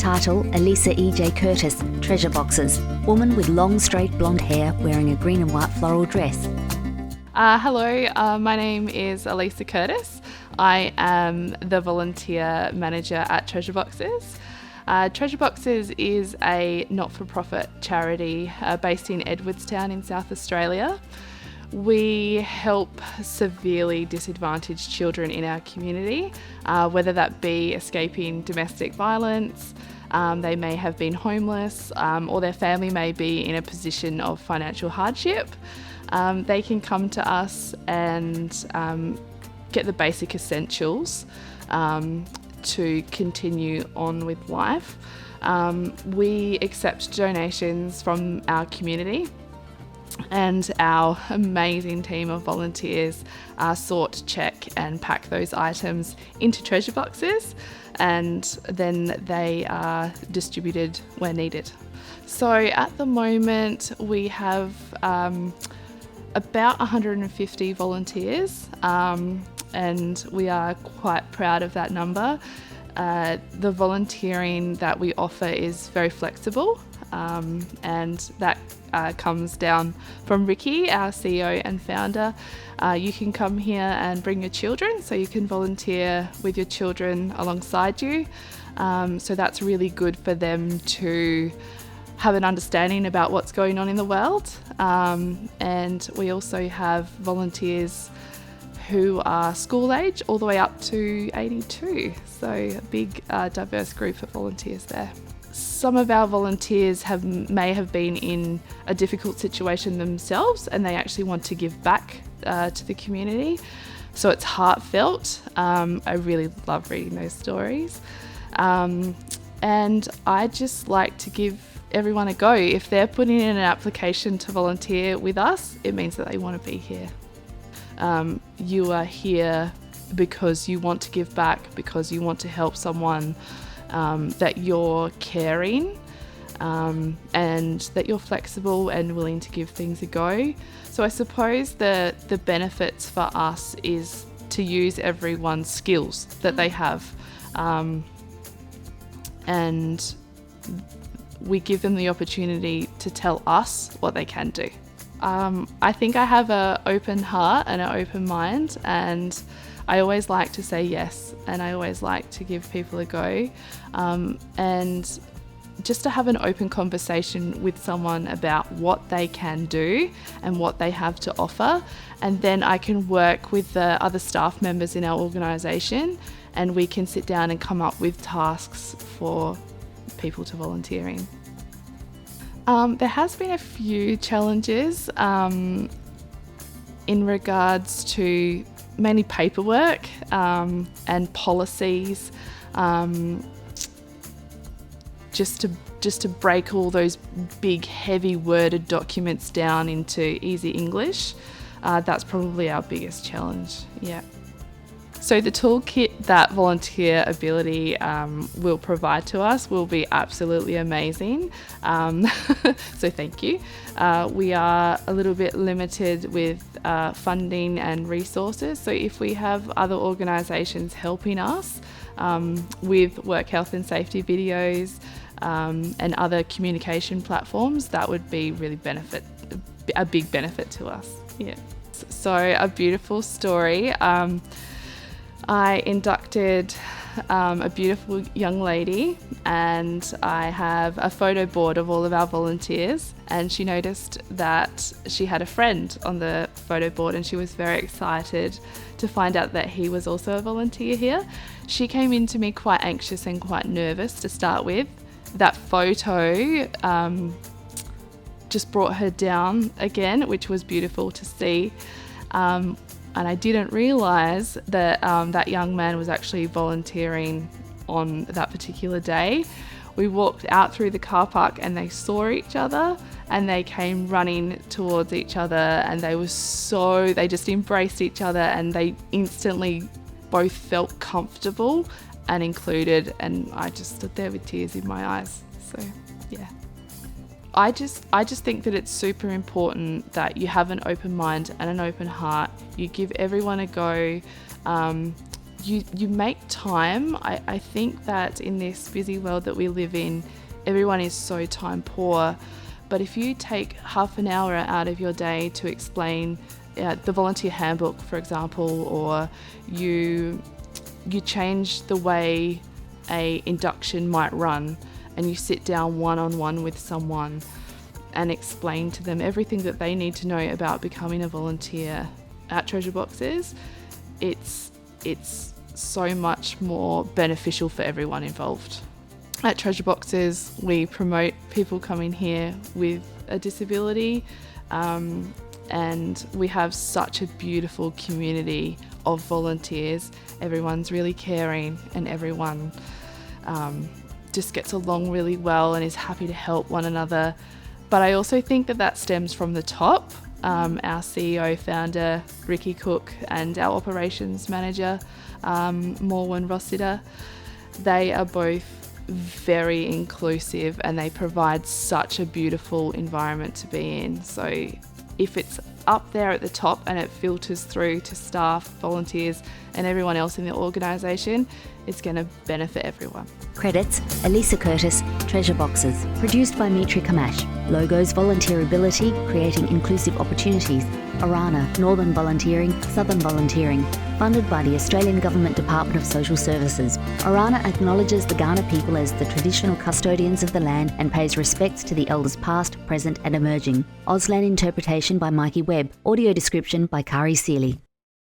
Title, Elisa E.J. Curtis, Treasure Boxes. Woman with long straight blonde hair wearing a green and white floral dress. Hello, my name is Elisa Curtis. I am the volunteer manager at Treasure Boxes. Treasure Boxes is a not-for-profit charity based in Edwardstown in South Australia. We help severely disadvantaged children in our community, whether that be escaping domestic violence, they may have been homeless, or their family may be in a position of financial hardship. They can come to us and get the basic essentials to continue on with life. We accept donations from our community, and our amazing team of volunteers sort, check and pack those items into treasure boxes, and then they are distributed where needed. So at the moment we have about 150 volunteers, and we are quite proud of that number. The volunteering that we offer is very flexible, and that comes down from Ricky, our CEO and founder. You can come here and bring your children, so you can volunteer with your children alongside you. So that's really good for them to have an understanding about what's going on in the world. And we also have volunteers who are school age all the way up to 82. So a big diverse group of volunteers there. Some of our volunteers may have been in a difficult situation themselves, and they actually want to give back to the community. So it's heartfelt. I really love reading those stories. And I just like to give everyone a go. If they're putting in an application to volunteer with us, it means that they want to be here. You are here because you want to give back, because you want to help someone, that you're caring, and that you're flexible and willing to give things a go. So I suppose the benefits for us is to use everyone's skills that they have, and we give them the opportunity to tell us what they can do. I think I have an open heart and an open mind, and I always like to say yes, and I always like to give people a go, and just to have an open conversation with someone about what they can do and what they have to offer, and then I can work with the other staff members in our organisation, and we can sit down and come up with tasks for people to volunteer in. There has been a few challenges in regards to mainly paperwork and policies, just to break all those big heavy worded documents down into easy English. That's probably our biggest challenge. Yeah. So the toolkit that Volunteer Ability will provide to us will be absolutely amazing. So thank you. We are a little bit limited with funding and resources. So if we have other organisations helping us with work health and safety videos and other communication platforms, that would be really a big benefit to us. Yeah. So a beautiful story. I inducted a beautiful young lady, and I have a photo board of all of our volunteers, and she noticed that she had a friend on the photo board, and she was very excited to find out that he was also a volunteer here. She came in to me quite anxious and quite nervous to start with. That photo just brought her down again, which was beautiful to see. And I didn't realise that that young man was actually volunteering on that particular day. We walked out through the car park and they saw each other, and they came running towards each other, and they just embraced each other, and they instantly both felt comfortable and included, and I just stood there with tears in my eyes. So yeah. I just think that it's super important that you have an open mind and an open heart. You give everyone a go. you make time. I think that in this busy world that we live in, everyone is so time poor. But if you take half an hour out of your day to explain the volunteer handbook, for example, or you change the way a induction might run, and you sit down one-on-one with someone and explain to them everything that they need to know about becoming a volunteer at Treasure Boxes, it's so much more beneficial for everyone involved. At Treasure Boxes, we promote people coming here with a disability, and we have such a beautiful community of volunteers. Everyone's really caring, and everyone just gets along really well and is happy to help one another. But I also think that stems from the top. Our CEO, founder, Ricky Cook, and our operations manager, Morwen Rossiter, they are both very inclusive, and they provide such a beautiful environment to be in. So if it's up there at the top and it filters through to staff, volunteers, and everyone else in the organisation, it's going to benefit everyone. Credits: Elisa Curtis, Treasure Boxes. Produced by Mitri Kamash. Logos: Volunteerability, Creating Inclusive Opportunities. Arana, Northern Volunteering, Southern Volunteering. Funded by the Australian Government Department of Social Services. Arana acknowledges the Kaurna people as the traditional custodians of the land and pays respects to the elders past, present and emerging. AUSLAN interpretation by Mikey Webb. Audio description by Kari Seeley.